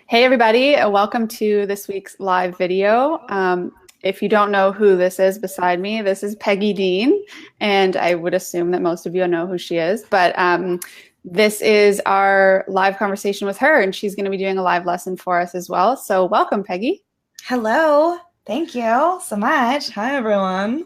Hey everybody, welcome to this week's live video. If you don't know who this is beside me, this is Peggy Dean, and I would assume that most of you know who she is, but this is our live conversation with her, and she's going to be doing a live lesson for us as well. So welcome, Peggy. Hello. Thank you so much. Hi, everyone.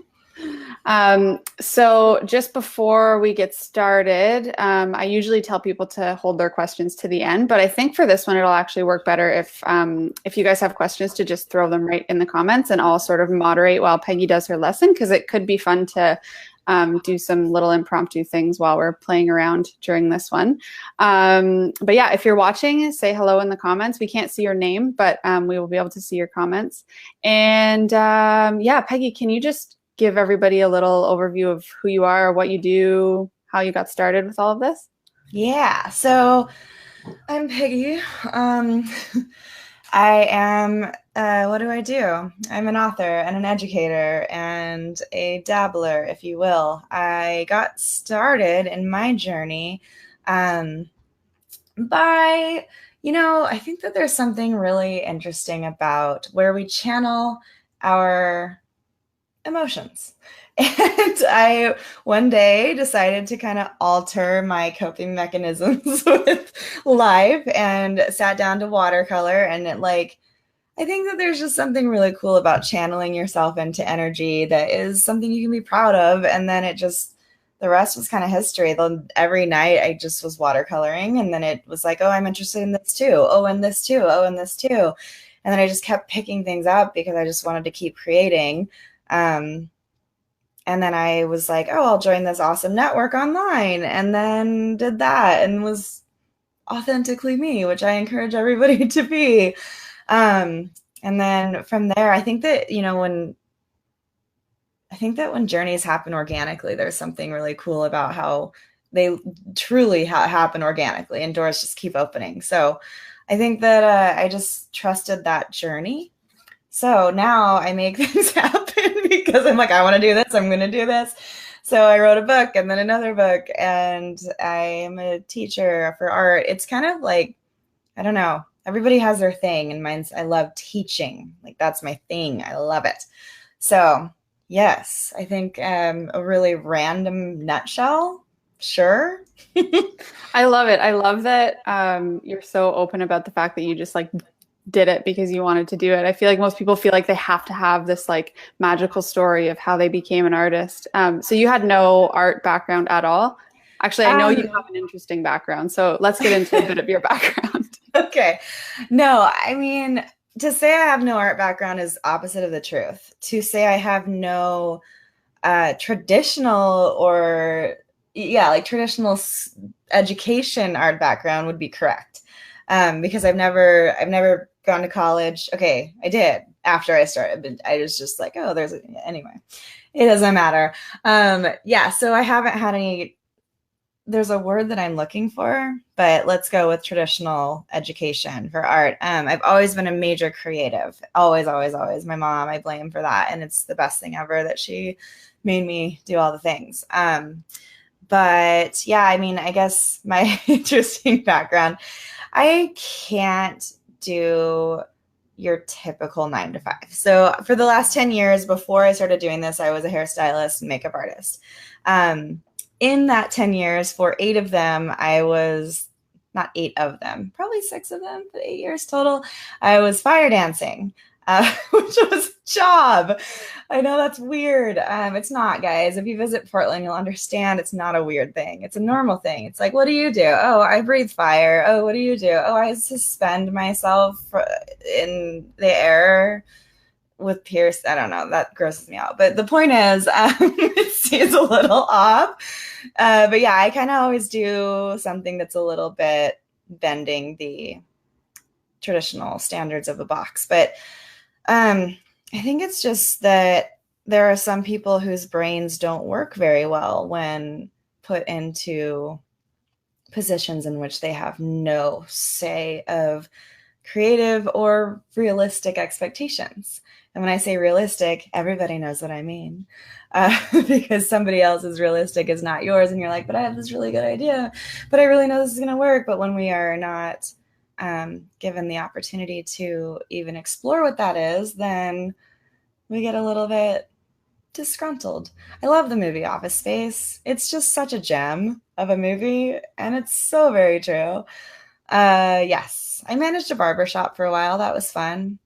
So just before we get started, I usually tell people to hold their questions to the end, but I think for this one, it'll actually work better if you guys have questions to just throw them right in the comments and I'll sort of moderate while Peggy does her lesson because it could be fun to do some little impromptu things while we're playing around during this one. But yeah, if you're watching, say hello in the comments. We can't see your name, but we will be able to see your comments. And yeah, Peggy, can you just give everybody a little overview of who you are, what you do, how you got started with all of this? Yeah, so I'm Peggy. I am, what do I do? I'm an author and an educator and a dabbler, if you will. I got started in my journey by, I think that there's something really interesting about where we channel our emotions. And I one day decided to kind of alter my coping mechanisms with life and sat down to watercolor. And I think that there's just something really cool about channeling yourself into energy that is something you can be proud of. And then the rest was kind of history. Then every night I just was watercoloring. And then it was like, oh, I'm interested in this too. Oh, and this too. Oh, and this too. And then I just kept picking things up because I just wanted to keep creating. And then I was like, oh, I'll join this awesome network online. And then did that and was authentically me, which I encourage everybody to be. And then from there, I think that, when journeys happen organically, there's something really cool about how they truly happen organically and doors just keep opening. So I think that I just trusted that journey. So now I make things happen because I'm like, I want to do this. I'm going to do this. So I wrote a book and then another book, and I am a teacher for art. It's kind of like, I don't know, everybody has their thing, and I love teaching. Like, that's my thing. I love it. So yes, I think a really random nutshell. Sure. I love it. I love that you're so open about the fact that you just like did it because you wanted to do it. I feel like most people feel like they have to have this like magical story of how they became an artist. So you had no art background at all. Actually, I know you Um, have an interesting background. So let's get into a bit of your background. okay. No, I mean, to say I have no art background is opposite of the truth. To say I have no traditional or, yeah, like traditional education art background would be correct. Because I've never gone to college. Okay, I did after I started, but I was just like, oh, anyway, it doesn't matter. Yeah, so I haven't had any. There's a word that I'm looking for, but let's go with traditional education for art. I've always been a major creative. Always, always, always. My mom, I blame for that. And it's the best thing ever that she made me do all the things. But yeah, I mean, I guess my interesting background, I can't do your typical 9 to 5. So for the last 10 years before I started doing this, I was a hairstylist and makeup artist. In that 10 years, for 8 of them, I was not 8 of them, probably 6 of them, but 8 years total, I was fire dancing, which was a job. I know that's weird. It's not, guys. If you visit Portland, you'll understand it's not a weird thing. It's a normal thing. It's like, what do you do? Oh, I breathe fire. Oh, what do you do? Oh, I suspend myself in the air with Pierce. I don't know. That grosses me out. But the point is, it seems a little off. But yeah, I kind of always do something that's a little bit bending the traditional standards of a box. But I think it's just that there are some people whose brains don't work very well when put into positions in which they have no say of creative or realistic expectations. And when I say realistic, everybody knows what I mean. Because somebody else's realistic is not yours. And you're like, but I have this really good idea, but I really know this is going to work. But when we are not given the opportunity to even explore what that is, then we get a little bit disgruntled. I love the movie Office Space. It's just such a gem of a movie, and it's so very true. Yes, I managed a barbershop for a while. That was fun.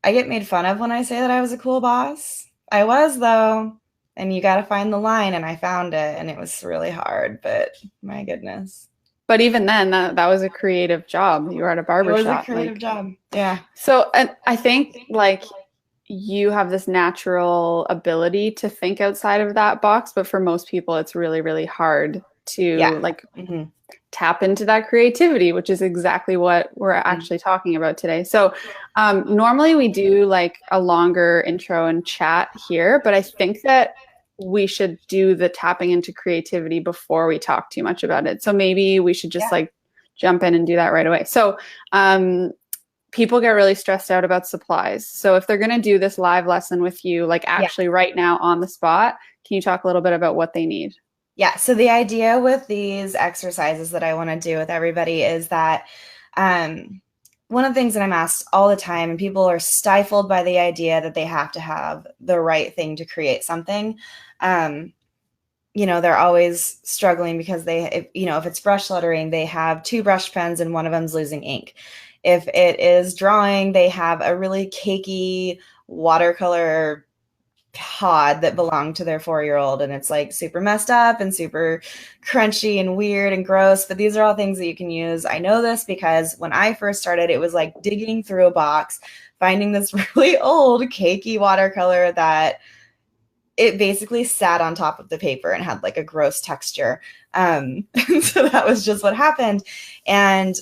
I get made fun of when I say that I was a cool boss. I was, though, and you got to find the line, and I found it, and it was really hard, but my goodness. But even then, that was a creative job. You were at a barbershop. It was a creative job. Yeah. So, and I think like you have this natural ability to think outside of that box, but for most people, it's really, really hard to like tap into that creativity, which is exactly what we're actually talking about today. So normally we do like a longer intro and chat here, but I think that we should do the tapping into creativity before we talk too much about it. So maybe we should just like jump in and do that right away. So people get really stressed out about supplies. So if they're going to do this live lesson with you, like actually right now on the spot, can you talk a little bit about what they need? Yeah. So the idea with these exercises that I want to do with everybody is that one of the things that I'm asked all the time, and people are stifled by the idea that they have to have the right thing to create something. You know, they're always struggling because if it's brush lettering, they have 2 brush pens and one of them's losing ink. If it is drawing, they have a really cakey watercolor pod that belonged to their 4-year-old, and it's like super messed up and super crunchy and weird and gross, but these are all things that you can use. I know this because when I first started, it was like digging through a box, finding this really old cakey watercolor that it basically sat on top of the paper and had like a gross texture. So that was just what happened. And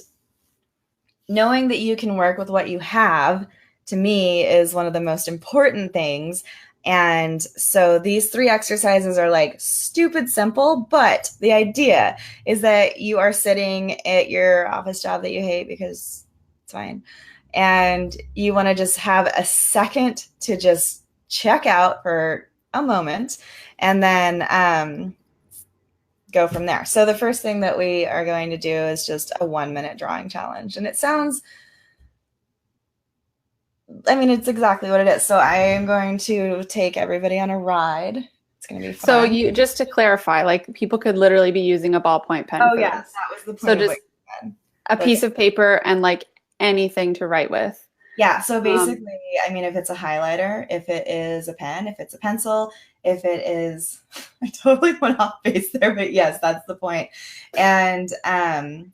knowing that you can work with what you have, to me, is one of the most important things. And so these 3 exercises are like stupid simple, but the idea is that you are sitting at your office job that you hate because it's fine. And you want to just have a second to just check out for a moment and then go from there. So the first thing that we are going to do is just a 1-minute drawing challenge. And it sounds, I mean, it's exactly what it is. So I am going to take everybody on a ride. It's going to be fun. So you, just to clarify, like people could literally be using a ballpoint pen. Oh, yes, that was the point. So just a piece of paper and like anything to write with. Yeah. So basically, I mean, if it's a highlighter, if it is a pen, if it's a pencil, if it is, I totally went off base there, but yes, that's the point. And I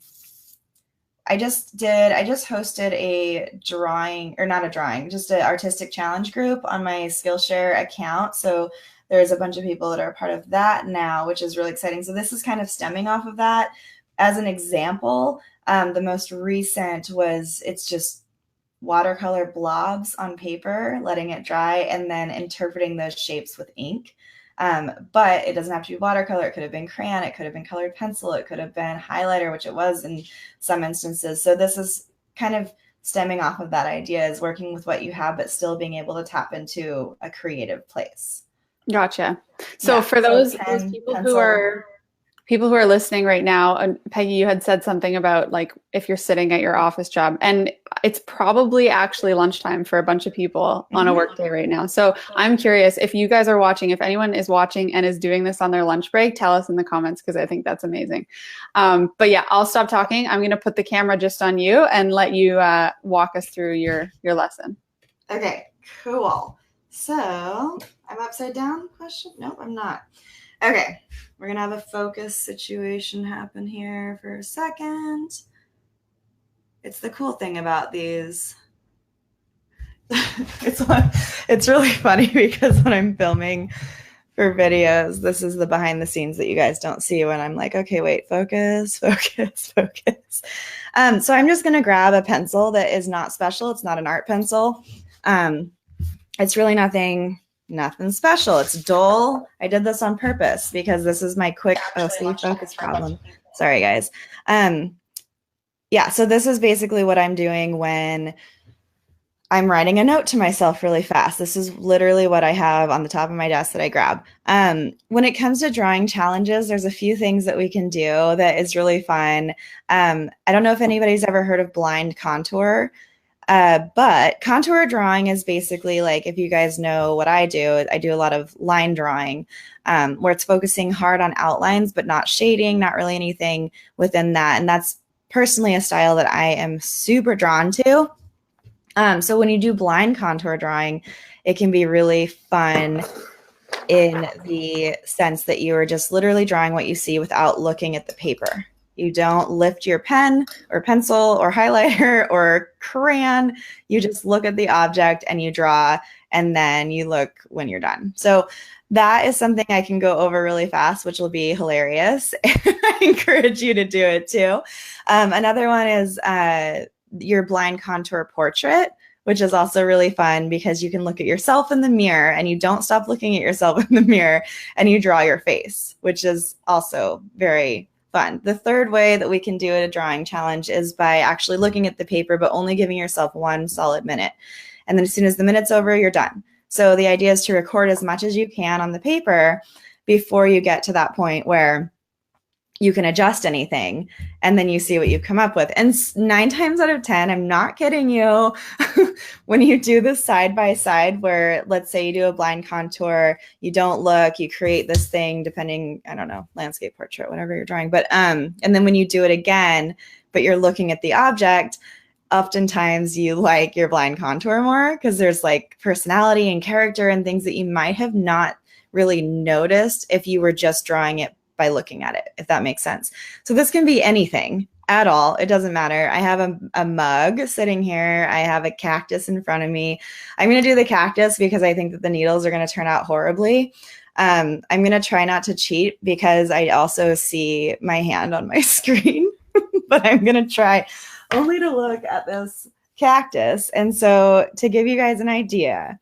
just hosted a drawing, or not a drawing, just an artistic challenge group on my Skillshare account. So there's a bunch of people that are part of that now, which is really exciting. So this is kind of stemming off of that. As an example, the most recent was, it's just watercolor blobs on paper, letting it dry, and then interpreting those shapes with ink. But it doesn't have to be watercolor. It could have been crayon. It could have been colored pencil. It could have been highlighter, which it was in some instances. So this is kind of stemming off of that idea, is working with what you have, but still being able to tap into a creative place. Gotcha. So for those people who are listening right now, and Peggy, you had said something about like if you're sitting at your office job, and it's probably actually lunchtime for a bunch of people on a work day right now. So I'm curious if you guys are watching, if anyone is watching and is doing this on their lunch break, tell us in the comments, because I think that's amazing. But yeah, I'll stop talking. I'm going to put the camera just on you and let you walk us through your lesson. Okay, cool. So I'm upside down? Question? Nope, I'm not. Okay, we're going to have a focus situation happen here for a second. It's the cool thing about these. It's really funny because when I'm filming for videos, this is the behind the scenes that you guys don't see when I'm like, okay, wait, focus, focus, focus. So I'm just going to grab a pencil that is not special. It's not an art pencil. It's really nothing special. It's dull. I did this on purpose because this is my quick focus problem. Sorry, guys. Yeah, so this is basically what I'm doing when I'm writing a note to myself really fast. This is literally what I have on the top of my desk that I grab. When it comes to drawing challenges, there's a few things that we can do that is really fun. I don't know if anybody's ever heard of blind contour, but contour drawing is basically like, if you guys know what I do a lot of line drawing, where it's focusing hard on outlines, but not shading, not really anything within that. And that's personally a style that I am super drawn to. So when you do blind contour drawing, it can be really fun in the sense that you are just literally drawing what you see without looking at the paper. You don't lift your pen or pencil or highlighter or crayon. You just look at the object and you draw, and then you look when you're done. So that is something I can go over really fast, which will be hilarious. I encourage you to do it too. Another one is your blind contour portrait, which is also really fun because you can look at yourself in the mirror and you don't stop looking at yourself in the mirror and you draw your face, which is also very fun. The third way that we can do a drawing challenge is by actually looking at the paper, but only giving yourself 1 solid minute. And then as soon as the minute's over, you're done. So the idea is to record as much as you can on the paper before you get to that point where you can adjust anything, and then you see what you've come up with. And 9 times out of 10, I'm not kidding you, when you do this side by side, where let's say you do a blind contour, you don't look, you create this thing, depending, I don't know, landscape, portrait, whatever you're drawing. But, and then when you do it again, but you're looking at the object, oftentimes you like your blind contour more because there's like personality and character and things that you might have not really noticed if you were just drawing it by looking at it, if that makes sense. So this can be anything at all. It doesn't matter. I have a mug sitting here. I have a cactus in front of me. I'm going to do the cactus because I think that the needles are going to turn out horribly. I'm going to try not to cheat because I also see my hand on my screen, but I'm going to try only to look at this cactus. And so to give you guys an idea,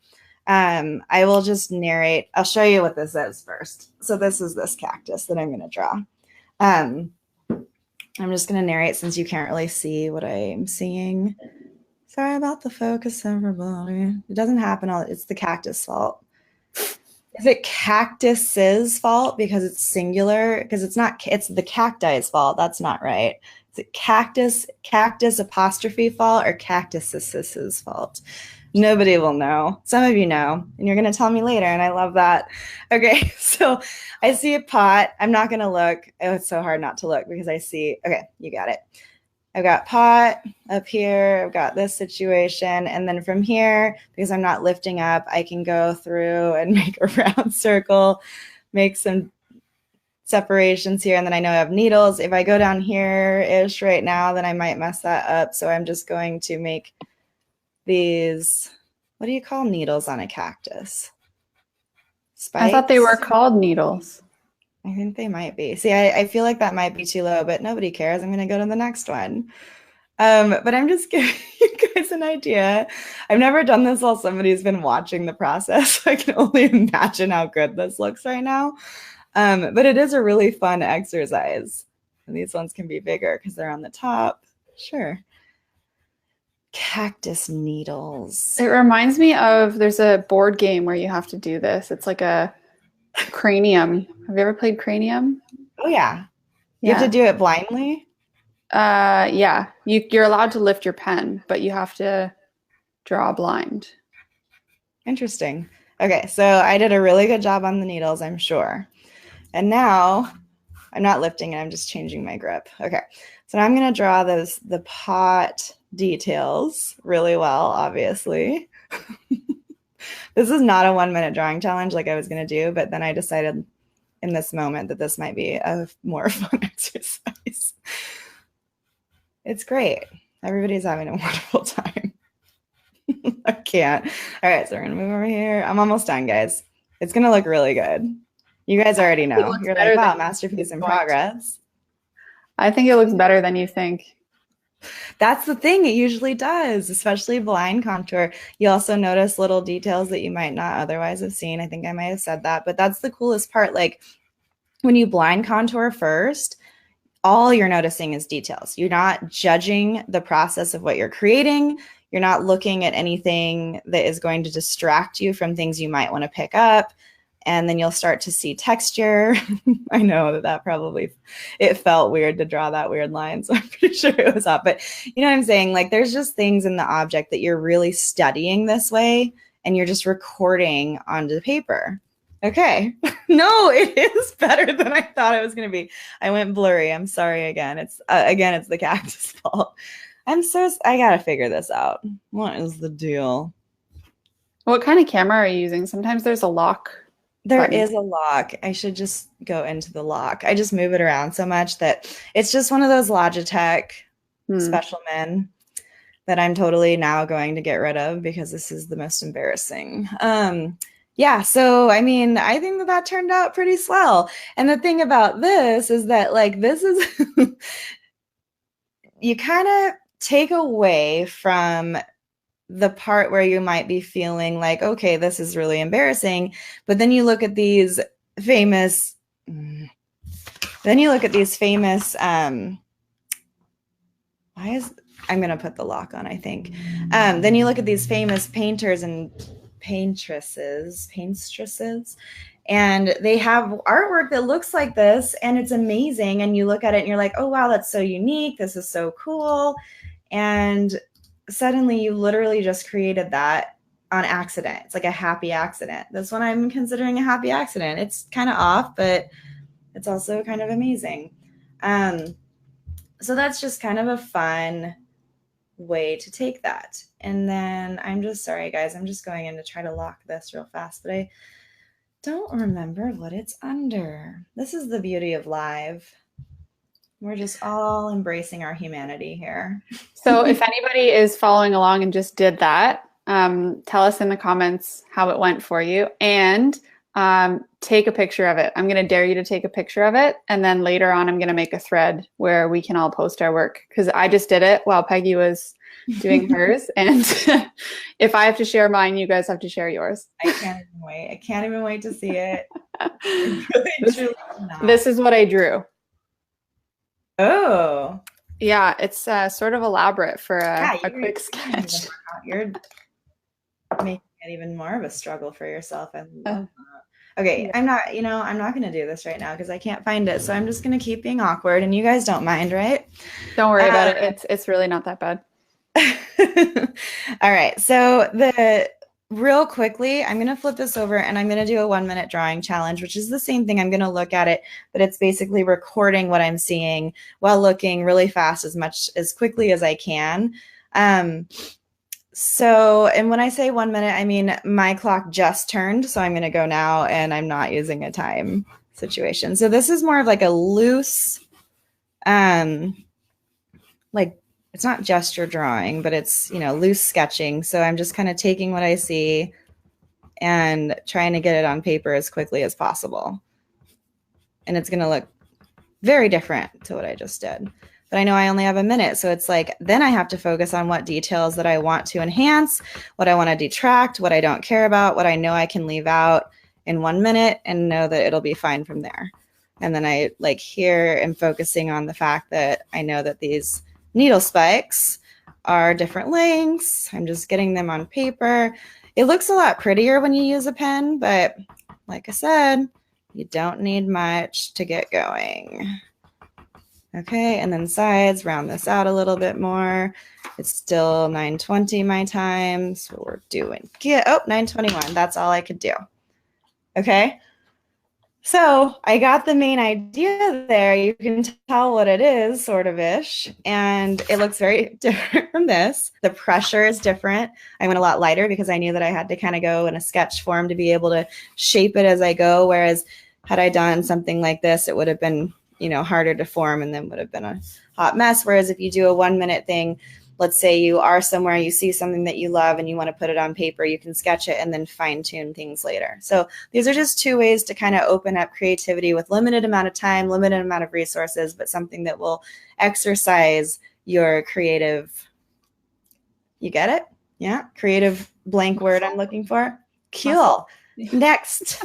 I will just narrate. I'll show you what this is first. So this is this cactus that I'm going to draw. I'm just going to narrate since you can't really see what I'm seeing. Sorry about the focus, everybody. It doesn't happen all. It's the cactus fault. Is it cactus's fault because it's singular? Because it's not. It's the cacti's fault. That's not right. Is it cactus apostrophe fault or cactus's fault? Nobody will know. Some of you know, and you're going to tell me later, and I love that. Okay, so I see a pot. I'm not going to look. Oh, it's so hard not to look because I see. Okay, you got it. I've got pot up here. I've got this situation. And then from here, because I'm not lifting up, I can go through and make a round circle, make some separations here. And then I know I have needles. If I go down here-ish right now, then I might mess that up. So I'm just going to make these, what do you call needles on a cactus? Spikes? I thought they were called needles. I think they might be. See, I feel like that might be too low, but nobody cares. I'm going to go to the next one. But I'm just giving you guys an idea. I've never done this while somebody's been watching the process, so I can only imagine how good this looks right now. But it is a really fun exercise. And these ones can be bigger because they're on the top. Sure. Cactus needles. It reminds me of, there's a board game where you have to do this. It's like a cranium. Have you ever played cranium? Oh yeah. You have to do it blindly? Yeah. You're allowed to lift your pen, but you have to draw blind. Interesting. Okay, so I did a really good job on the needles, I'm sure. And now I'm not lifting it, I'm just changing my grip. Okay, so now I'm going to draw the pot details really well, obviously. This is not a 1-minute drawing challenge like I was going to do, but then I decided in this moment that this might be a more fun exercise. It's great. Everybody's having a wonderful time. I can't. All right, so we're going to move over here. I'm almost done, guys. It's going to look really good. You guys already know. You're like, wow, masterpiece in progress. I think it looks better than you think. That's the thing. It usually does, especially blind contour. You also notice little details that you might not otherwise have seen. I think I might have said that, but that's the coolest part. Like when you blind contour first, all you're noticing is details. You're not judging the process of what you're creating. You're not looking at anything that is going to distract you from things you might want to pick up. And then you'll start to see texture. I know that probably, it felt weird to draw that weird line, so I'm pretty sure it was off. But you know what I'm saying? Like, there's just things in the object that you're really studying this way, and you're just recording onto the paper. Okay. No, it is better than I thought it was going to be. I went blurry. I'm sorry again. It's the cactus fault. I got to figure this out. What is the deal? What kind of camera are you using? Sometimes there's a lock. There is a lock. I should just go into the lock. I just move it around so much that it's just one of those Logitech special men that I'm totally now going to get rid of because this is the most embarrassing. Yeah, so I mean, I think that turned out pretty swell. And the thing about this is that, like, this is you kind of take away from the part where you might be feeling like, okay, this is really embarrassing. But then you look at these famous, I'm going to put the lock on, I think. Then you look at these famous painters and paintresses, and they have artwork that looks like this, and it's amazing. And you look at it and you're like, oh, wow, that's so unique. This is so cool. And suddenly you literally just created that on accident. It's like a happy accident. That's what I'm considering a happy accident. It's kind of off, but it's also kind of amazing. So that's just kind of a fun way to take that. And then I'm just sorry, guys. I'm just going in to try to lock this real fast, but I don't remember what it's under. This is the beauty of live. We're just all embracing our humanity here. So if anybody is following along and just did that, tell us in the comments how it went for you, and take a picture of it. I'm going to dare you to take a picture of it. And then later on, I'm going to make a thread where we can all post our work, because I just did it while Peggy was doing hers. And if I have to share mine, you guys have to share yours. I can't even wait. I can't even wait to see it. Really, this is what I drew. Oh. Yeah, it's sort of elaborate for a quick sketch. You're making it even more of a struggle for yourself. I love that. Okay, I'm not going to do this right now because I can't find it. So I'm just going to keep being awkward, and you guys don't mind, right? Don't worry about it. It's really not that bad. All right. So real quickly, I'm going to flip this over and I'm going to do a 1-minute drawing challenge, which is the same thing. I'm going to look at it, but it's basically recording what I'm seeing while looking really fast as quickly as I can. So, and when I say 1 minute, I mean, my clock just turned, so I'm going to go now, and I'm not using a time situation. So this is more of like a loose, like, it's not gesture drawing, but it's, loose sketching. So I'm just kind of taking what I see and trying to get it on paper as quickly as possible. And it's going to look very different to what I just did. But I know I only have a minute. So it's like, then I have to focus on what details that I want to enhance, what I want to detract, what I don't care about, what I know I can leave out in 1 minute, and know that it'll be fine from there. And then I here am focusing on the fact that I know that these needle spikes are different lengths. I'm just getting them on paper. It looks a lot prettier when you use a pen, but like I said, you don't need much to get going. Okay, and then sides, round this out a little bit more. It's still 9:20 my time, so we're doing 9:21. That's all I could do. Okay, so I got the main idea there. You can tell what it is, sort of ish, and it looks very different from this. The pressure is different. I went a lot lighter because I knew that I had to kind of go in a sketch form to be able to shape it as I go, whereas had I done something like this, it would have been harder to form and then would have been a hot mess. Whereas if you do a 1 minute thing, let's say you are somewhere, you see something that you love and you want to put it on paper, you can sketch it and then fine tune things later. So these are just 2 ways to kind of open up creativity with limited amount of time, limited amount of resources, but something that will exercise your creative, you get it? Yeah. Creative blank word I'm looking for. Cool. Next.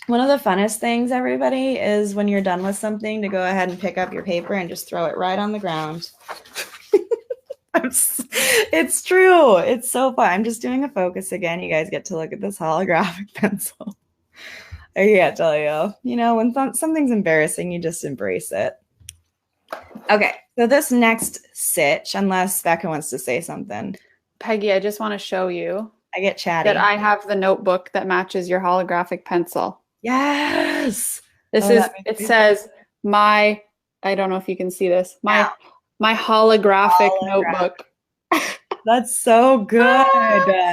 One of the funnest things, everybody, is when you're done with something to go ahead and pick up your paper and just throw it right on the ground. It's true. It's so fun. I'm just doing a focus again. You guys get to look at this holographic pencil. I can't tell you. You know, when something's embarrassing, you just embrace it. Okay, so this next sitch, unless Becca wants to say something. Peggy, I just want to show you I get chatty. that I have the notebook that matches your holographic pencil. Yes. It says my, I don't know if you can see this, my holographic notebook. That's so good.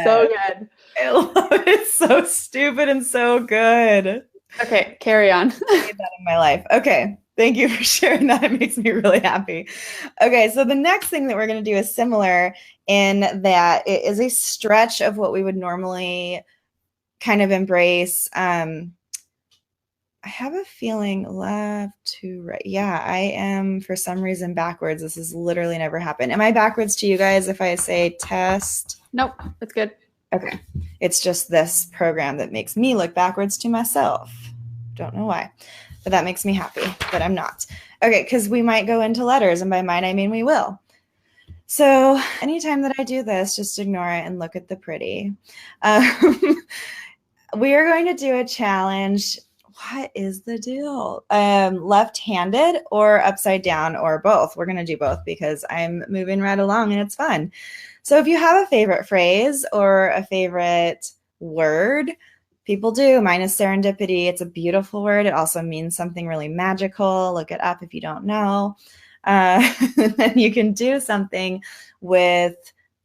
So good. I love it. It's so stupid and so good. Okay, carry on. I need that in my life. Okay. Thank you for sharing that. It makes me really happy. Okay, so the next thing that we're going to do is similar in that it is a stretch of what we would normally kind of embrace. I have a feeling left to right. Yeah, I am for some reason backwards. This has literally never happened. Am I backwards to you guys if I say test? Nope, it's good. Okay. It's just this program that makes me look backwards to myself. Don't know why, but that makes me happy, but I'm not. Okay, because we might go into letters, and by might I mean we will. So anytime that I do this, just ignore it and look at the pretty. We are going to do a challenge. What is the deal? Left-handed or upside down or both. We're going to do both because I'm moving right along and it's fun. So if you have a favorite phrase or a favorite word, people do. Mine is serendipity. It's a beautiful word. It also means something really magical. Look it up if you don't know. And you can do something with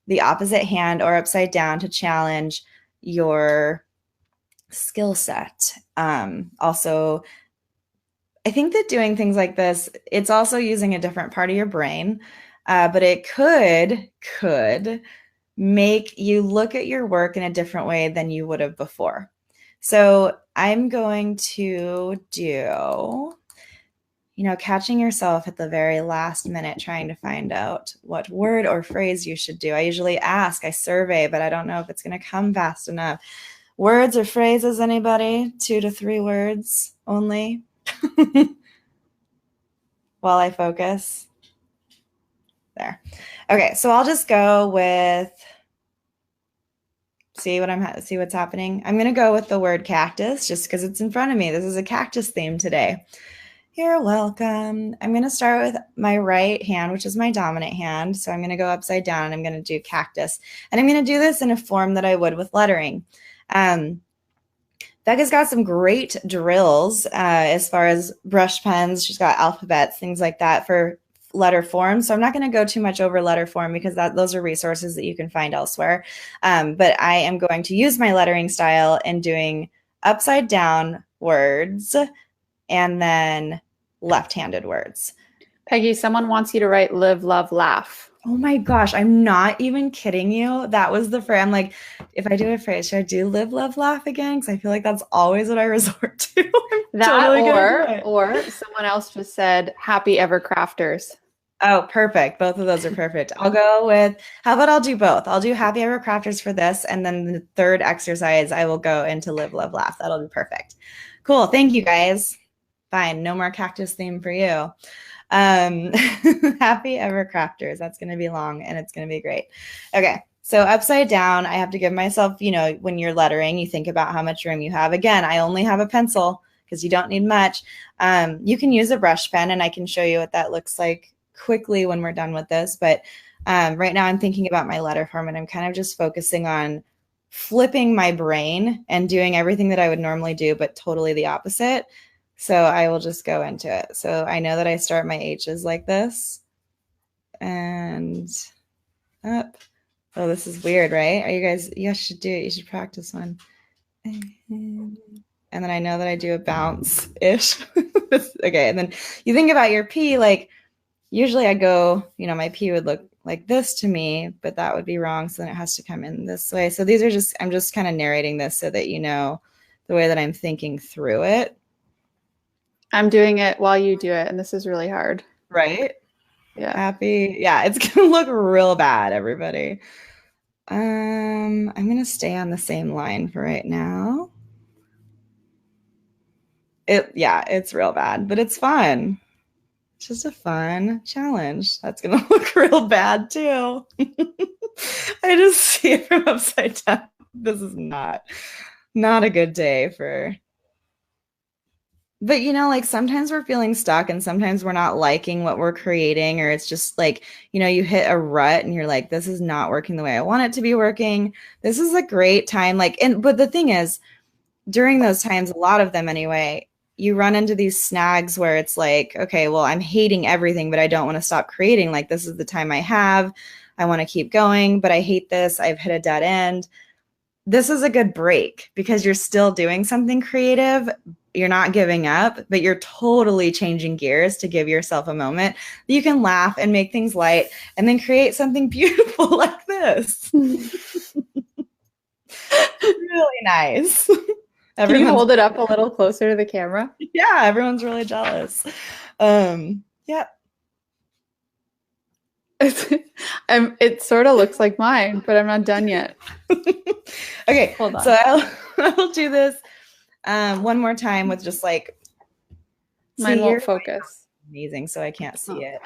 the opposite hand or upside down to challenge your skill set. Also, I think that doing things like this, it's also using a different part of your brain, but it could make you look at your work in a different way than you would have before. So I'm going to do, catching yourself at the very last minute, trying to find out what word or phrase you should do. I usually ask, I survey, but I don't know if it's going to come fast enough. Words or phrases, anybody? 2 to 3 words only while I focus. There. Okay, so I'll just go with, see what's happening. I'm going to go with the word cactus just because it's in front of me. This is a cactus theme today. You're welcome. I'm going to start with my right hand, which is my dominant hand. So I'm going to go upside down and I'm going to do cactus. And I'm going to do this in a form that I would with lettering. Becca's got some great drills as far as brush pens. She's got alphabets, things like that for letter form. So I'm not going to go too much over letter form because those are resources that you can find elsewhere. But I am going to use my lettering style in doing upside down words and then left-handed words. Peggy, someone wants you to write live, love, laugh. Oh my gosh, I'm not even kidding you. That was the phrase. I'm like, if I do a phrase, should I do live, love, laugh again? Because I feel like that's always what I resort to. Or someone else just said happy ever crafters. Oh, perfect. Both of those are perfect. I'll go with, how about I'll do both? I'll do happy ever crafters for this. And then the third exercise, I will go into live, love, laugh. That'll be perfect. Cool. Thank you guys. Fine. No more cactus theme for you. Happy ever crafters. That's going to be long and it's going to be great. Okay. So upside down, I have to give myself, when you're lettering, you think about how much room you have. Again, I only have a pencil because you don't need much. You can use a brush pen and I can show you what that looks like quickly when we're done with this. But right now I'm thinking about my letter form and I'm kind of just focusing on flipping my brain and doing everything that I would normally do, but totally the opposite. So I will just go into it. So I know that I start my H's like this and up. Oh, this is weird, right? Are you guys should do it. You should practice one. And then I know that I do a bounce-ish. Okay, and then you think about your P, like usually I go, my P would look like this to me, but that would be wrong. So then it has to come in this way. So these are I'm just kind of narrating this so that you know the way that I'm thinking through it. I'm doing it while you do it, and this is really hard. Right? Yeah. Happy. Yeah, it's going to look real bad, everybody. I'm going to stay on the same line for right now. It's real bad, but it's fun. It's just a fun challenge. That's going to look real bad too. I just see it from upside down. This is not a good day for. But like sometimes we're feeling stuck and sometimes we're not liking what we're creating, or it's just like, you hit a rut and you're like, this is not working the way I want it to be working. This is a great time. But the thing is, during those times, a lot of them anyway, you run into these snags where it's like, okay, well, I'm hating everything, but I don't want to stop creating. Like, this is the time I have. I want to keep going, but I hate this. I've hit a dead end. This is a good break because you're still doing something creative. You're not giving up, but you're totally changing gears to give yourself a moment that you can laugh and make things light and then create something beautiful like this. Really nice. Can you hold it up a little closer to the camera? Yeah, everyone's really jealous. Yeah. It sort of looks like mine, but I'm not done yet. Okay, hold on. So I'll do this one more time with just like. Mine won't focus. Amazing, so I can't see it.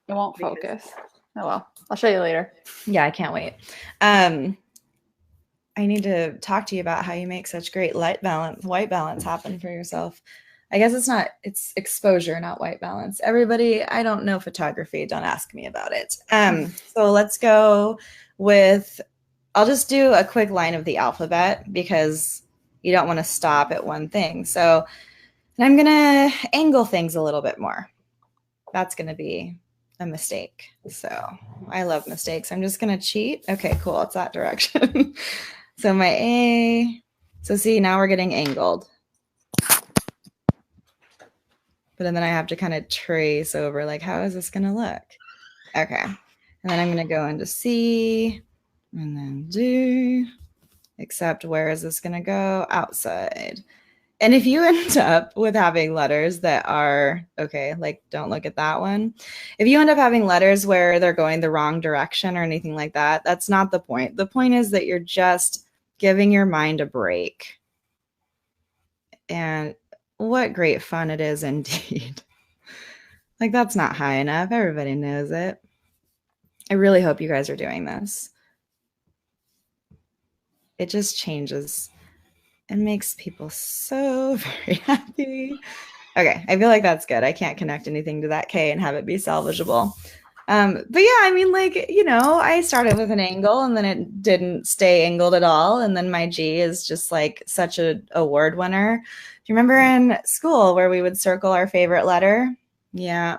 It won't focus. Oh well, I'll show you later. Yeah, I can't wait. I need to talk to you about how you make such great white balance happen for yourself. I guess it's exposure, not white balance. Everybody, I don't know photography. Don't ask me about it. So let's go with, I'll just do a quick line of the alphabet because you don't want to stop at one thing. So I'm going to angle things a little bit more. That's going to be a mistake. So I love mistakes. I'm just going to cheat. Okay, cool. It's that direction. So my A, so see, now we're getting angled. But then I have to kind of trace over, like, how is this going to look? Okay. And then I'm going to go into C and then D, except where is this going to go? Outside. And if you end up with having letters that are, okay, like don't look at that one. If you end up having letters where they're going the wrong direction or anything like that, that's not the point. The point is that you're just giving your mind a break. And what great fun it is indeed. Like, that's not high enough. Everybody knows it. I really hope you guys are doing this. It just changes and makes people so very happy. Okay, I feel like that's good. I can't connect anything to that K and have it be salvageable. But yeah, I mean, like, I started with an angle and then it didn't stay angled at all. And then my G is just like such a award winner. Do you remember in school where we would circle our favorite letter? Yeah.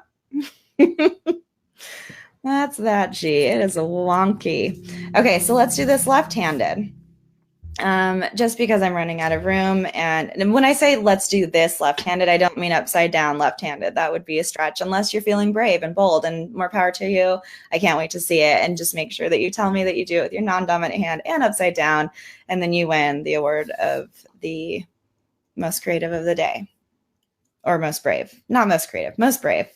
That's that G. It is a wonky. Okay, so let's do this left-handed. Just because I'm running out of room. And when I say let's do this left-handed, I don't mean upside down left-handed. That would be a stretch unless you're feeling brave and bold, and more power to you. I can't wait to see it. And just make sure that you tell me that you do it with your non-dominant hand and upside down. And then you win the award of the most creative of the day, or most brave, not most creative, most brave.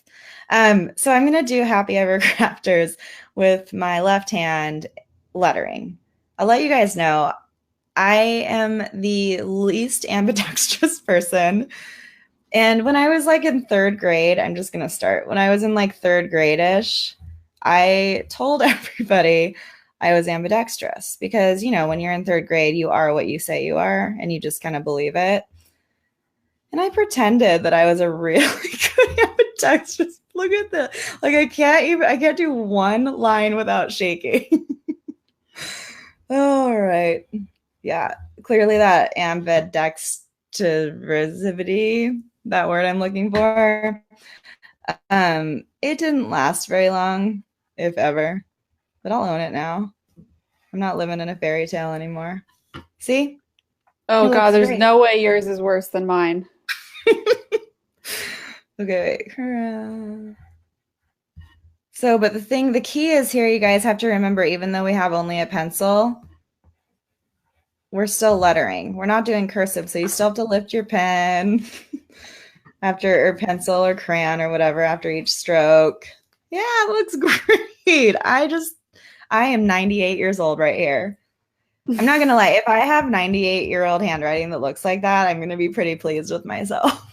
So I'm going to do Happy Ever Crafters with my left hand lettering. I'll let you guys know I am the least ambidextrous person. And when I was like in third grade, I'm just going to start. When I was in like third grade-ish, I told everybody I was ambidextrous because, when you're in third grade, you are what you say you are, and you just kind of believe it. And I pretended that I was a really good ambidextrous. Look at that. Like, I can't do one line without shaking. All right. Yeah, clearly that ambidextrosity, that word I'm looking for, it didn't last very long, if ever, but I'll own it now. I'm not living in a fairy tale anymore. See? Oh God, there's no way yours is worse than mine. Okay, so, but the key is here, you guys have to remember, even though we have only a pencil, we're still lettering. We're not doing cursive, so you still have to lift your pen after, or pencil or crayon or whatever after each stroke. Yeah, it looks great. I am 98 years old right here. I'm not going to lie. If I have 98-year-old handwriting that looks like that, I'm going to be pretty pleased with myself.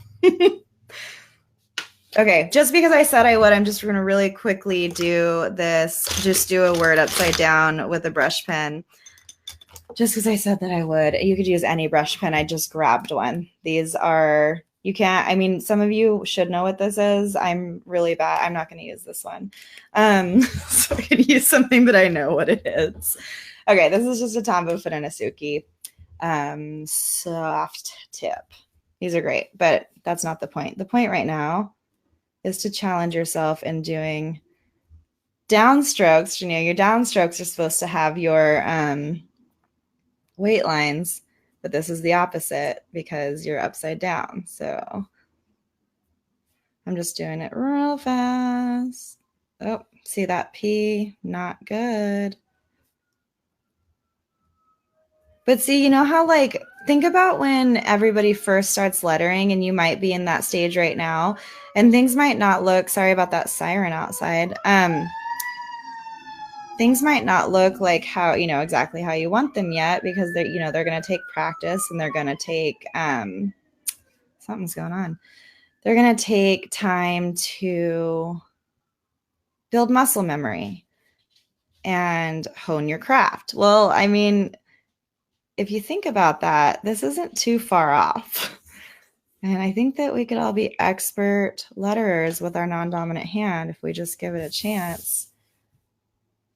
Okay, just because I said I would, I'm just going to really quickly do this. Just do a word upside down with a brush pen. Just because I said that I would. You could use any brush pen. I just grabbed one. These are, you can't, I mean, some of you should know what this is. I'm really bad. I'm not going to use this one. So I could use something that I know what it is. Okay, this is just a Tombow Fudenasuki soft tip. These are great, but that's not the point. The point right now is to challenge yourself in doing downstrokes. You know, your downstrokes are supposed to have your weight lines, but this is the opposite because you're upside down. So I'm just doing it real fast. Oh, see that P? Not good. But see, you know how, like, think about when everybody first starts lettering, and you might be in that stage right now, and things might not look, sorry about that siren outside. Things might not look like how, you know, exactly how you want them yet, because they're, you know, they're going to take practice, and they're going to take, something's going on. They're going to take time to build muscle memory and hone your craft. Well, I mean, if you think about that, this isn't too far off. And I think that we could all be expert letterers with our non-dominant hand if we just give it a chance.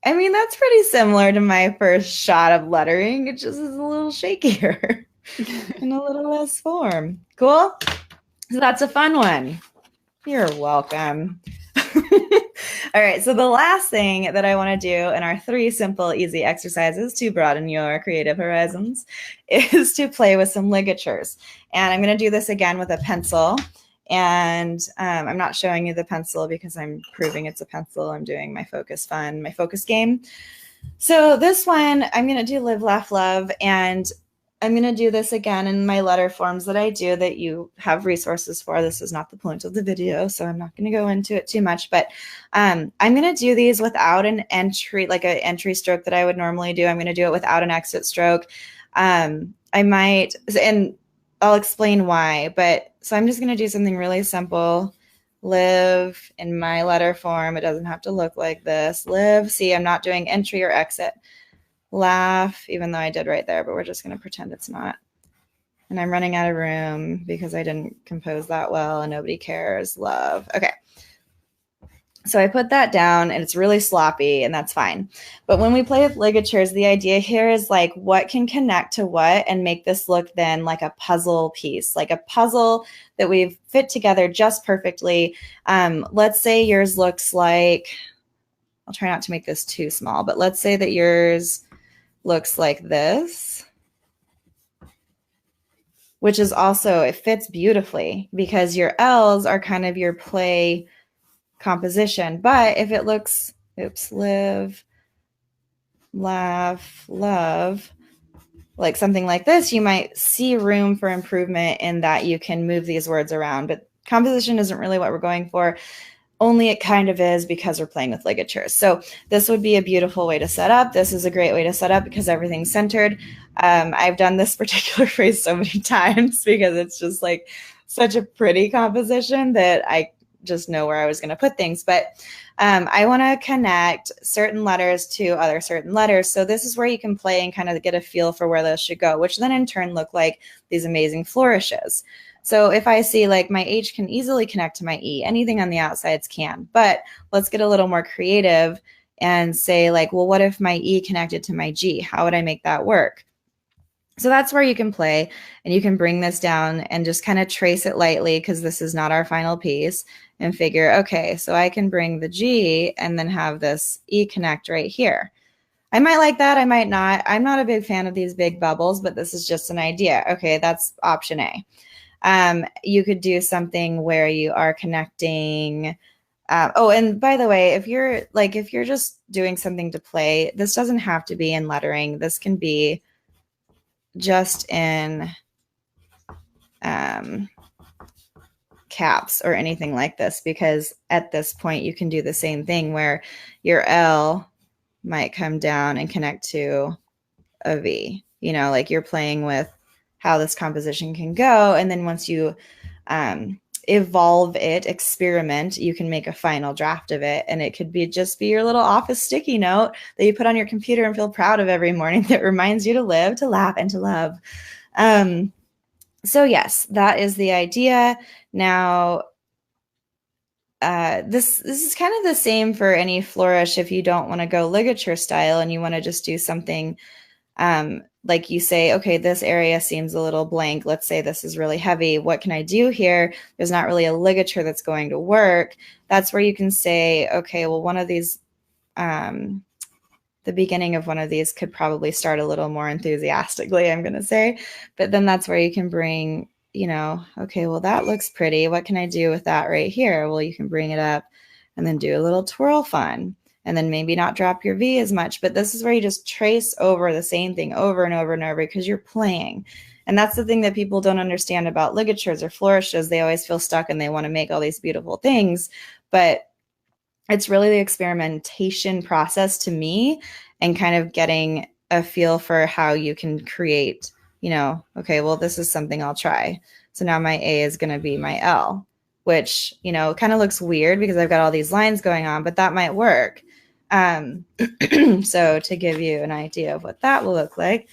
I mean, that's pretty similar to my first shot of lettering. It just is a little shakier and a little less form. Cool? So that's a fun one. You're welcome. All right, so the last thing that I want to do in our 3 simple, easy exercises to broaden your creative horizons is to play with some ligatures. And I'm going to do this again with a pencil. And I'm not showing you the pencil because I'm proving it's a pencil. I'm doing my focus fun, my focus game. So this one, I'm going to do Live, Laugh, Love. And I'm going to do this again in my letter forms that I do that you have resources for. This is not the point of the video, so I'm not going to go into it too much. But I'm going to do these without an entry, like an entry stroke that I would normally do. I'm going to do it without an exit stroke. I might, and I'll explain why. But so I'm just going to do something really simple. Live in my letter form. It doesn't have to look like this. Live. See, I'm not doing entry or exit. Laugh, even though I did right there, but we're just going to pretend it's not. And I'm running out of room because I didn't compose that well and nobody cares. Love. Okay. So I put that down and it's really sloppy and that's fine. But when we play with ligatures, the idea here is like what can connect to what and make this look then like a puzzle piece, like a puzzle that we've fit together just perfectly. Let's say yours looks like, I'll try not to make this too small, but let's say that yours looks like this, which is also, it fits beautifully because your L's are kind of your play composition. But if it looks, oops, live, laugh, love, like something like this, you might see room for improvement in that you can move these words around. But composition isn't really what we're going for. Only it kind of is because we're playing with ligatures. So this would be a beautiful way to set up. This is a great way to set up because everything's centered. I've done this particular phrase so many times because it's just like such a pretty composition that I just know where I was going to put things. But I want to connect certain letters to other certain letters. So this is where you can play and kind of get a feel for where those should go, which then in turn look like these amazing flourishes. So if I see like my H can easily connect to my E, anything on the outsides can, but let's get a little more creative and say like, well, what if my E connected to my G? How would I make that work? So that's where you can play and you can bring this down and just kind of trace it lightly because this is not our final piece and figure, okay, so I can bring the G and then have this E connect right here. I might like that. I might not. I'm not a big fan of these big bubbles, but this is just an idea. Okay, that's option A. You could do something where you are connecting. Oh, and by the way, if you're just doing something to play, this doesn't have to be in lettering. This can be just in caps or anything like this, because at this point you can do the same thing where your L might come down and connect to a V. You know, like you're playing with how this composition can go. And then once you evolve it, experiment. You can make a final draft of it, and it could be just be your little office sticky note that you put on your computer and feel proud of every morning that reminds you to live, to laugh, and to love. So yes, that is the idea. Now, this is kind of the same for any flourish. If you don't want to go ligature style and you want to just do something like you say, okay, this area seems a little blank. Let's say this is really heavy. What can I do here? There's not really a ligature that's going to work. That's where you can say, okay, well, one of these, the beginning of one of these could probably start a little more enthusiastically, I'm going to say. But then that's where you can bring, you know, okay, well, that looks pretty. What can I do with that right here? Well, you can bring it up and then do a little twirl fun. And then maybe not drop your V as much. But this is where you just trace over the same thing over and over and over because you're playing. And that's the thing that people don't understand about ligatures or flourishes. They always feel stuck and they want to make all these beautiful things. But it's really the experimentation process to me and kind of getting a feel for how you can create, you know, okay, well, this is something I'll try. So now my A is going to be my L, which, you know, kind of looks weird because I've got all these lines going on, but that might work. So to give you an idea of what that will look like,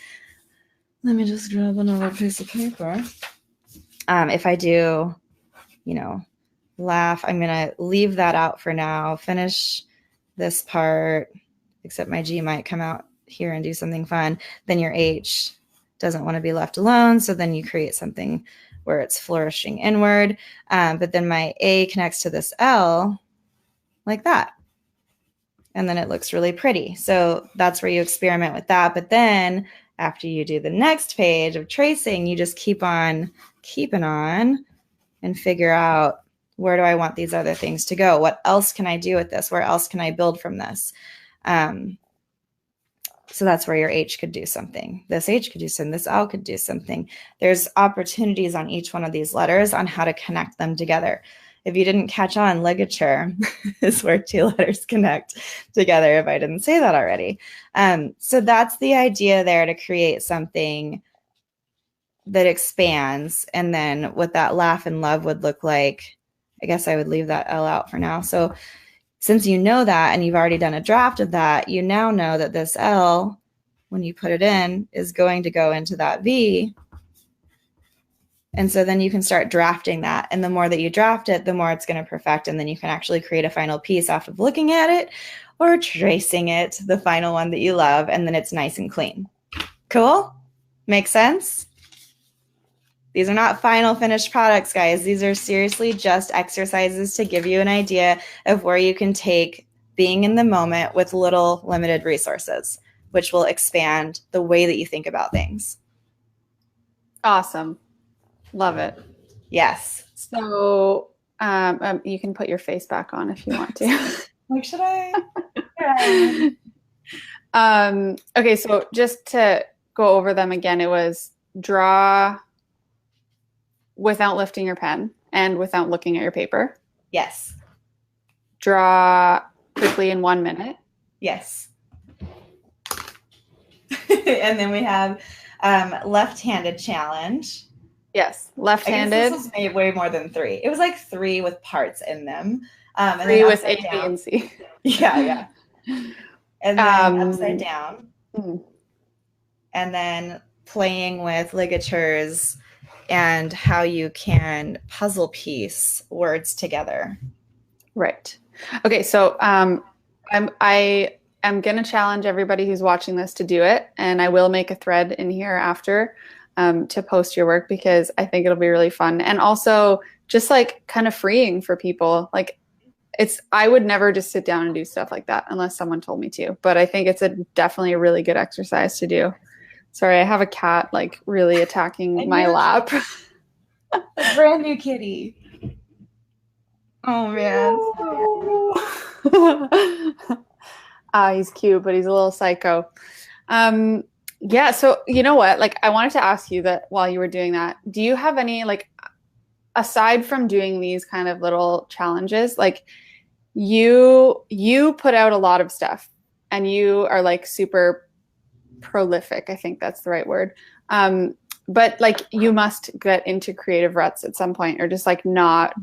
let me just grab another piece of paper. If I do, you know, laugh, I'm going to leave that out for now, finish this part, except my G might come out here and do something fun. Then your H doesn't want to be left alone. So then you create something where it's flourishing inward. But then my A connects to this L like that. And then it looks really pretty. So that's where you experiment with that. But then after you do the next page of tracing, you just keep on keeping on and figure out, where do I want these other things to go? What else can I do with this? Where else can I build from this? So that's where your H could do something. This H could do something. This L could do something. There's opportunities on each one of these letters on how to connect them together. If you didn't catch on, ligature is where two letters connect together, if I didn't say that already. So that's the idea there, to create something that expands. And then what that laugh and love would look like, I guess I would leave that L out for now. So since you know that and you've already done a draft of that, you now know that this L, when you put it in, is going to go into that V. And so then you can start drafting that. And the more that you draft it, the more it's going to perfect. And then you can actually create a final piece off of looking at it or tracing it, the final one that you love. And then it's nice and clean. Cool? Make sense? These are not final finished products, guys. These are seriously just exercises to give you an idea of where you can take being in the moment with little limited resources, which will expand the way that you think about things. Awesome. Love it. Yes. So you can put your face back on if you want to. Like, should I? Okay, so just to go over them again, it was draw without lifting your pen and without looking at your paper. Yes. Draw quickly in 1 minute. Yes. And then we have left-handed challenge. Yes, left-handed. I guess this was made way more than 3. It was like 3 with parts in them. And 3 with A, B, and C. Yeah. And then upside down. And then playing with ligatures and how you can puzzle piece words together. Right. Okay, so I am going to challenge everybody who's watching this to do it, and I will make a thread in here after to post your work, because I think it'll be really fun. And also just like kind of freeing for people. Like I would never just sit down and do stuff like that unless someone told me to, but I think it's definitely a really good exercise to do. Sorry, I have a cat like really attacking my lap. A brand new kitty. Oh man. He's cute, but he's a little psycho. Yeah, so you know what? Like I wanted to ask you that while you were doing that, do you have any, like, aside from doing these kind of little challenges, like you put out a lot of stuff and you are like super prolific. I think that's the right word. but like you must get into creative ruts at some point, or just like not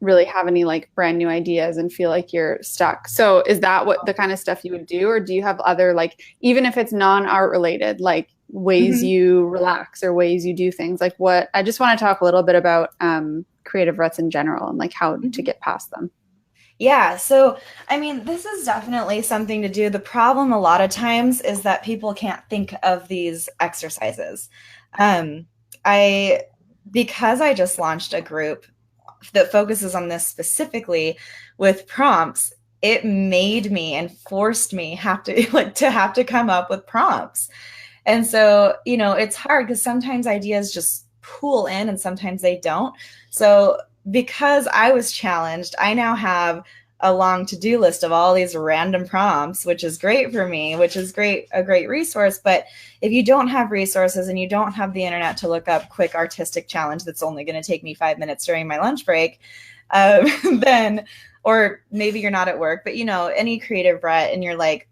really have any like brand new ideas and feel like you're stuck. So is that what the kind of stuff you would do? Or do you have other, like, even if it's non-art related, like ways Mhm. you relax or ways you do things? Like what, I just want to talk a little bit about creative ruts in general and like how to Mhm. get past them. Yeah, so I mean, this is definitely something to do. The problem a lot of times is that people can't think of these exercises. Um, I, because I just launched a group that focuses on this specifically with prompts, it made me and forced me have to like to have to come up with prompts. And so, you know, it's hard because sometimes ideas just pool in and sometimes they don't. So, because I was challenged, I now have a long to-do list of all these random prompts, which is great for me, which is a great resource. But if you don't have resources and you don't have the internet to look up quick artistic challenge that's only going to take me 5 minutes during my lunch break, then, or maybe you're not at work, but you know, any creative rut and you're like,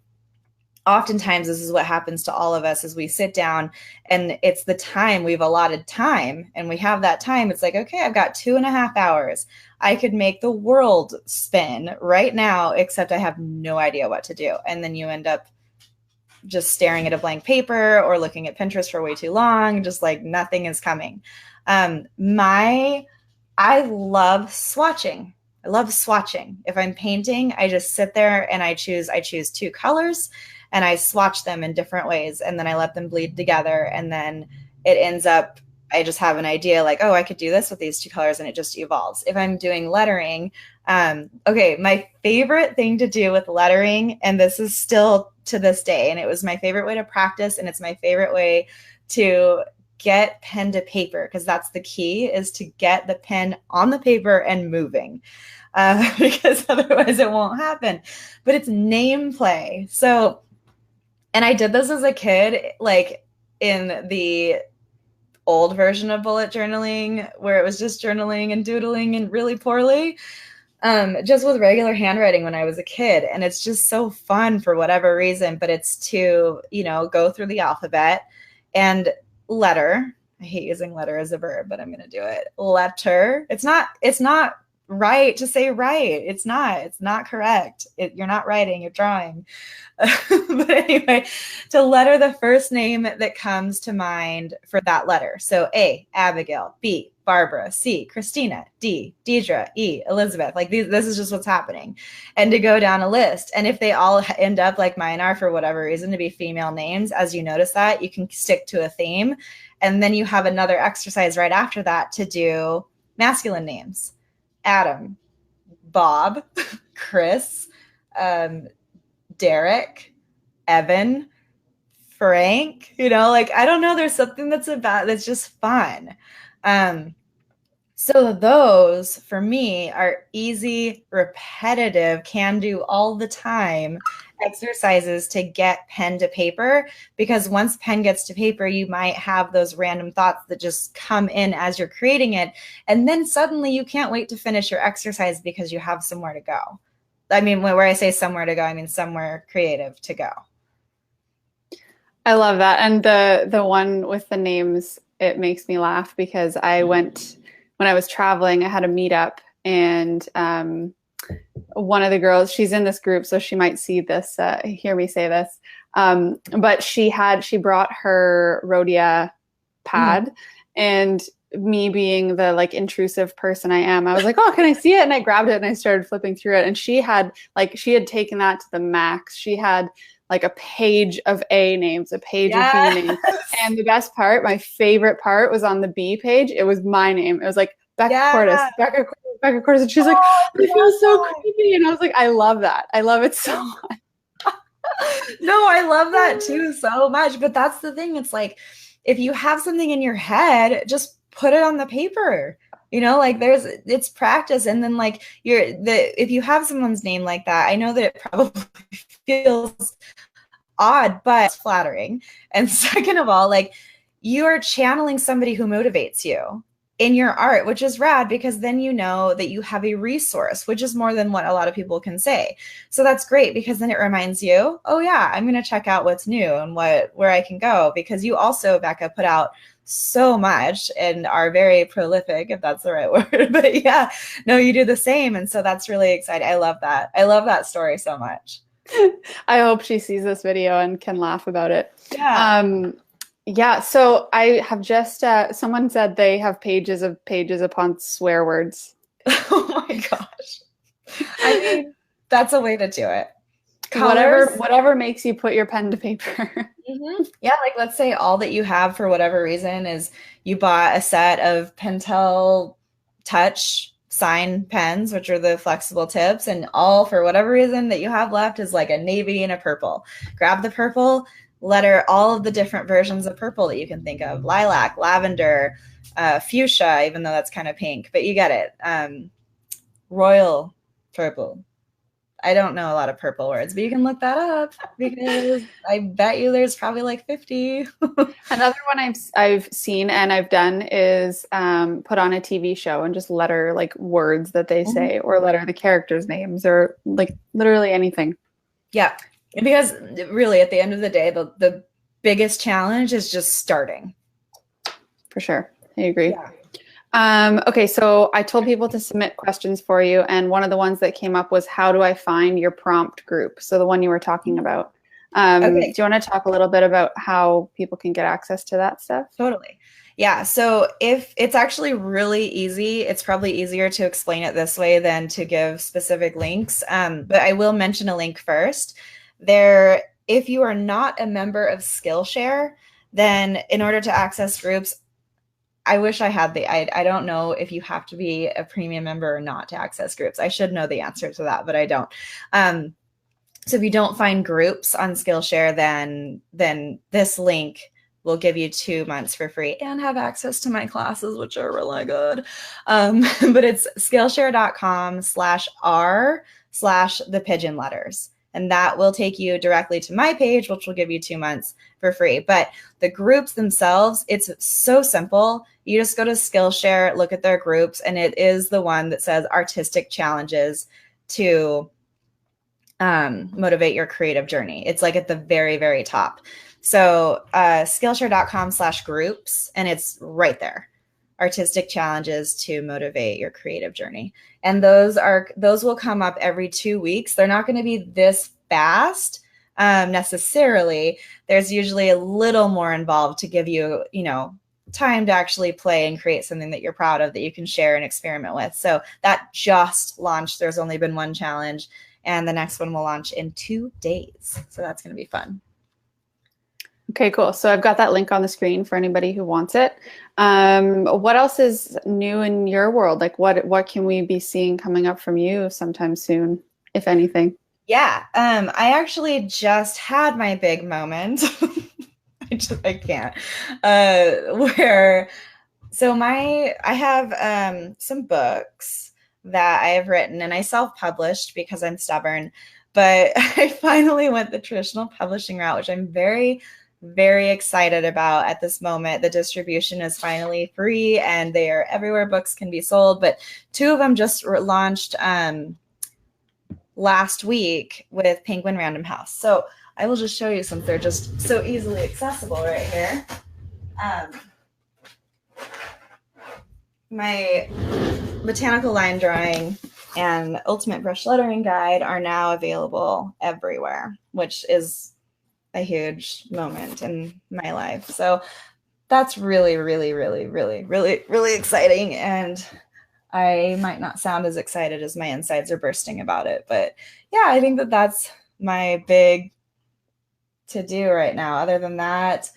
oftentimes this is what happens to all of us as we sit down and it's the time we've allotted time and we have that time. It's like, okay, I've got 2.5 hours. I could make the world spin right now, except I have no idea what to do. And then you end up just staring at a blank paper or looking at Pinterest for way too long, just like nothing is coming. I love swatching. I love swatching. If I'm painting, I just sit there and I choose 2 colors and I swatch them in different ways and then I let them bleed together and then it ends up I just have an idea like, oh, I could do this with these 2 colors and it just evolves. If I'm doing lettering, okay, my favorite thing to do with lettering, and this is still to this day, and it was my favorite way to practice and it's my favorite way to get pen to paper, because that's the key, is to get the pen on the paper and moving, because otherwise it won't happen. But it's name play. So, and I did this as a kid, like in the old version of bullet journaling, where it was just journaling and doodling and really poorly, just with regular handwriting when I was a kid. And it's just so fun for whatever reason, but it's to, you know, go through the alphabet and letter. I hate using letter as a verb, but I'm going to do it. Letter. It's not right to say right. It's not correct. You're not writing, you're drawing. But anyway, to letter the first name that comes to mind for that letter. So A, Abigail; B, Barbara; C, Christina; D, Deidre; E, Elizabeth. Like this is just what's happening. And to go down a list. And if they all end up like mine are for whatever reason to be female names, as you notice that, you can stick to a theme. And then you have another exercise right after that to do masculine names. Adam, Bob, Chris, Derek, Evan, Frank, you know, like, I don't know, there's something that's just fun. So those for me are easy, repetitive, can do all the time exercises to get pen to paper, because once pen gets to paper, you might have those random thoughts that just come in as you're creating it. And then suddenly you can't wait to finish your exercise because you have somewhere to go. I mean, where I say somewhere to go, I mean somewhere creative to go. I love that. And the one with the names, it makes me laugh because I went when I was traveling, I had a meetup and one of the girls, she's in this group, so she might see this, hear me say this. But she brought her Rhodia pad, and me being the like intrusive person I am, I was like, oh, can I see it? And I grabbed it and I started flipping through it. And she had taken that to the max. She had like a page of A names, a page of B names. And the best part, my favorite part, was on the B page. It was my name. It was like Becca Courtice, Becca Courtice. And she's like, I feel so creepy. And I was like, I love that. I love it so much. No, I love that too so much. But that's the thing. It's like, if you have something in your head, just put it on the paper. You know, like it's practice. And then like if you have someone's name like that, I know that it probably feels odd, but it's flattering. And second of all, like, you are channeling somebody who motivates you. in your art, which is rad because then you know that you have a resource, which is more than what a lot of people can say. So that's great because then it reminds you, oh yeah, I'm going to check out what's new and where I can go, because you also, Becca, put out so much and are very prolific, if that's the right word. But yeah, no, you do the same. And so that's really exciting. I love that. I love that story so much. I hope she sees this video and can laugh about it. Yeah. Yeah, so I have just someone said they have pages upon swear words. Oh my gosh. I mean, that's a way to do it. Colors. Whatever makes you put your pen to paper. Yeah, like let's say all that you have for whatever reason is you bought a set of Pentel Touch sign pens, which are the flexible tips, and all for whatever reason that you have left is like a navy and a purple. Grab the purple, letter all of the different versions of purple that you can think of: lilac, lavender, fuchsia, even though that's kind of pink, but you get it. Royal purple. I don't know a lot of purple words, but you can look that up because I bet you there's probably like 50. Another one I've seen and I've done is put on a TV show and just letter like words that they say, or letter the characters' names, or like literally anything. Yeah, because really at the end of the day, the biggest challenge is just starting. For sure. I agree. Yeah. Okay, so I told people to submit questions for you, and one of the ones that came up was, how do I find your prompt group? So the one you were talking about. Okay. Do you want to talk a little bit about how people can get access to that stuff? Totally. Yeah, so if it's actually really easy, it's probably easier to explain it this way than to give specific links, but I will mention a link first. If you are not a member of Skillshare, then in order to access groups, I wish I had I don't know if you have to be a premium member or not to access groups. I should know the answer to that, but I don't. So if you don't find groups on Skillshare, then this link will give you 2 months for free and have access to my classes, which are really good. But it's Skillshare.com/r/the-pigeon-letters. And that will take you directly to my page, which will give you 2 months for free. But the groups themselves, it's so simple. You just go to Skillshare, look at their groups, and it is the one that says artistic challenges to motivate your creative journey. It's like at the very, very top. So Skillshare.com/groups, and it's right there. Artistic challenges to motivate your creative journey. And those will come up every 2 weeks. They're not going to be this fast necessarily. There's usually a little more involved to give you, time to actually play and create something that you're proud of that you can share and experiment with. So that just launched. There's only been one challenge, and the next one will launch in 2 days. So that's going to be fun. Okay, cool. So I've got that link on the screen for anybody who wants it. What else is new in your world? Like what can we be seeing coming up from you sometime soon, if anything? Yeah, I actually just had my big moment. I can't. I have some books that I have written, and I self-published because I'm stubborn, but I finally went the traditional publishing route, which I'm very, very excited about at this moment. The distribution is finally free and they are everywhere books can be sold, but 2 of them just launched last week with Penguin Random House. So I will just show you since they're just so easily accessible right here. My botanical line drawing and ultimate brush lettering guide are now available everywhere, which is a huge moment in my life. So that's really, really, really, really, really, really exciting. And I might not sound as excited as my insides are bursting about it, but yeah, I think that that's my big to-do right now. Other than that,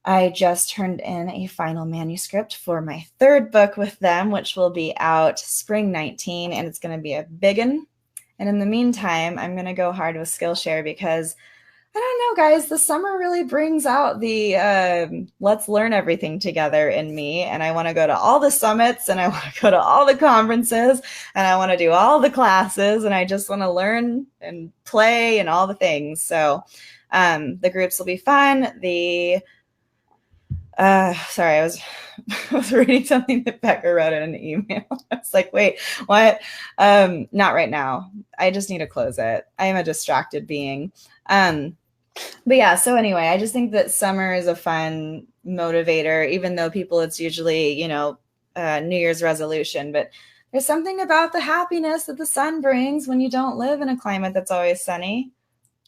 I just turned in a final manuscript for my 3rd book with them, which will be out spring 19, and it's going to be a big one. And in the meantime, I'm going to go hard with Skillshare because I don't know, guys, the summer really brings out the let's learn everything together in me. And I want to go to all the summits, and I want to go to all the conferences, and I want to do all the classes, and I just want to learn and play and all the things. So the groups will be fun. Sorry, I was I was reading something that Becca wrote in an email. I was like, wait, what? Not right now. I just need to close it. I am a distracted being. But yeah, so anyway, I just think that summer is a fun motivator, even though people, it's usually, New Year's resolution. But there's something about the happiness that the sun brings when you don't live in a climate that's always sunny.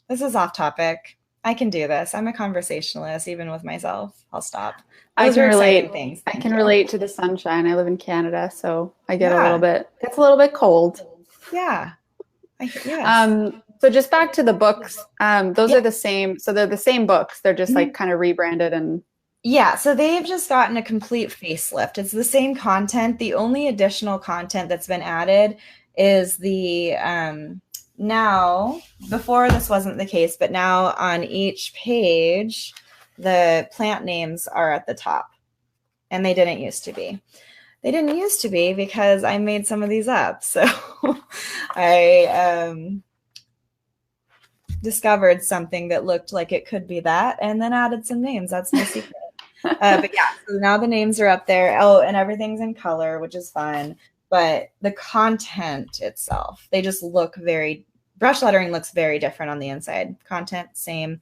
This is off topic. I can do this. I'm a conversationalist, even with myself. I'll stop. I Those can are relate. exciting things. I Thank can you. relate to the sunshine. I live in Canada, so I get Yeah. it's a little bit cold. Yeah. Yes. So just back to the books. Those Yeah. are the same. So they're the same books. They're just like Mhm. kind of rebranded and Yeah, so they've just gotten a complete facelift. It's the same content. The only additional content that's been added is the now, before this wasn't the case, but now on each page, the plant names are at the top, and they didn't used to be. They didn't used to be because I made some of these up. So I discovered something that looked like it could be that and then added some names. That's my secret. But yeah, so now the names are up there. Oh, and everything's in color, which is fun. But the content itself, they just look brush lettering looks very different on the inside. Content, same.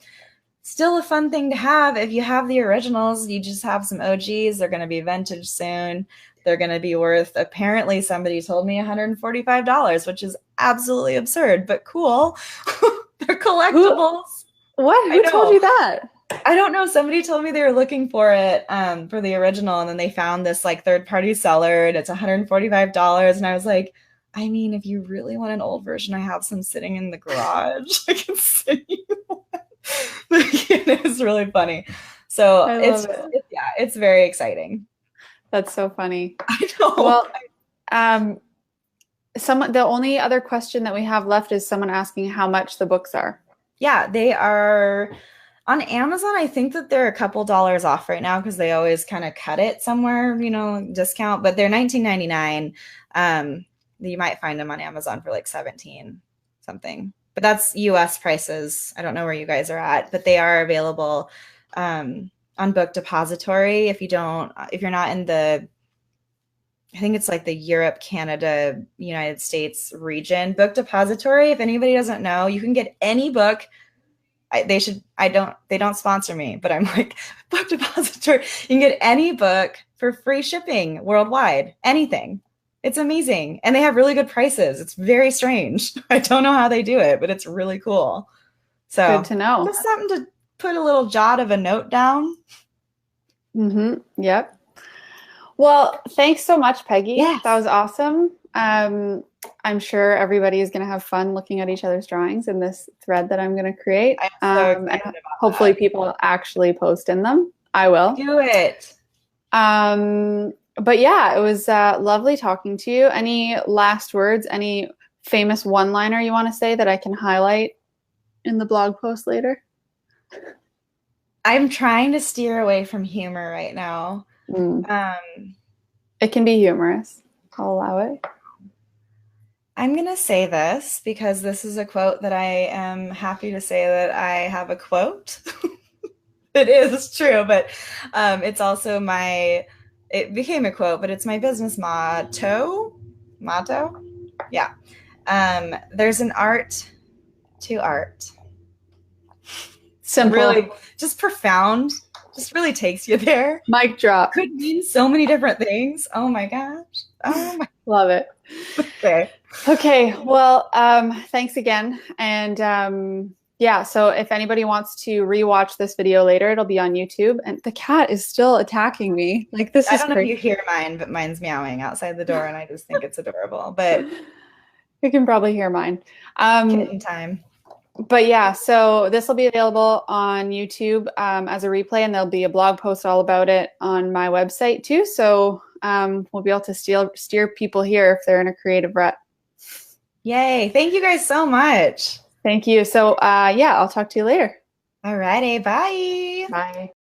Still a fun thing to have. If you have the originals, you just have some OGs. They're going to be vintage soon. They're going to be worth, apparently somebody told me $145, which is absolutely absurd, but cool. They're collectibles. What? Who told you that? I don't know. Somebody told me they were looking for it for the original, and then they found this like third-party seller, and it's $145. And I was like, I mean, if you really want an old version, I have some sitting in the garage. I can send you one. It was really funny. So it's very exciting. That's so funny. I know. Well, the only other question that we have left is someone asking how much the books are. Yeah, they are on Amazon. I think that they're a couple dollars off right now because they always kind of cut it somewhere, discount, but they're $19.99. You might find them on Amazon for like 17 something, but that's US prices. I don't know where you guys are at, but they are available on Book Depository. If you're not in I think it's like the Europe, Canada, United States region. Book Depository, if anybody doesn't know, you can get any book. They don't sponsor me, but I'm like, Book Depository. You can get any book for free shipping worldwide, anything. It's amazing. And they have really good prices. It's very strange. I don't know how they do it, but it's really cool. So good to know. Just something to put a little jot of a note down. Mm-hmm. Yep. Well, thanks so much, Peggy. Yes. That was awesome. I'm sure everybody is going to have fun looking at each other's drawings in this thread that I'm going to create. I'm so excited about hopefully that. People actually post in them. I will. Do it. But yeah, it was lovely talking to you. Any last words, any famous one-liner you want to say that I can highlight in the blog post later? I'm trying to steer away from humor right now. It can be humorous. I'll allow it. I'm going to say this because this is a quote that I am happy to say that I have a quote. It is true, but it's also it became a quote, but it's my business motto. Yeah. There's an art to art. Simple. Really just profound. Just really takes you there. Mic drop. Could mean so many different things. Oh my gosh. Oh my. Love it. Okay. Well, thanks again. And yeah, so if anybody wants to rewatch this video later, it'll be on YouTube. And the cat is still attacking me. Like this is I don't know if you hear mine, but mine's meowing outside the door, and I just think it's adorable. But you can probably hear mine. Kitten time. But yeah, so this will be available on YouTube as a replay, and there'll be a blog post all about it on my website too. So we'll be able to steer people here if they're in a creative rut. Yay. Thank you guys so much. Thank you. So yeah, I'll talk to you later. All righty. Bye. Bye.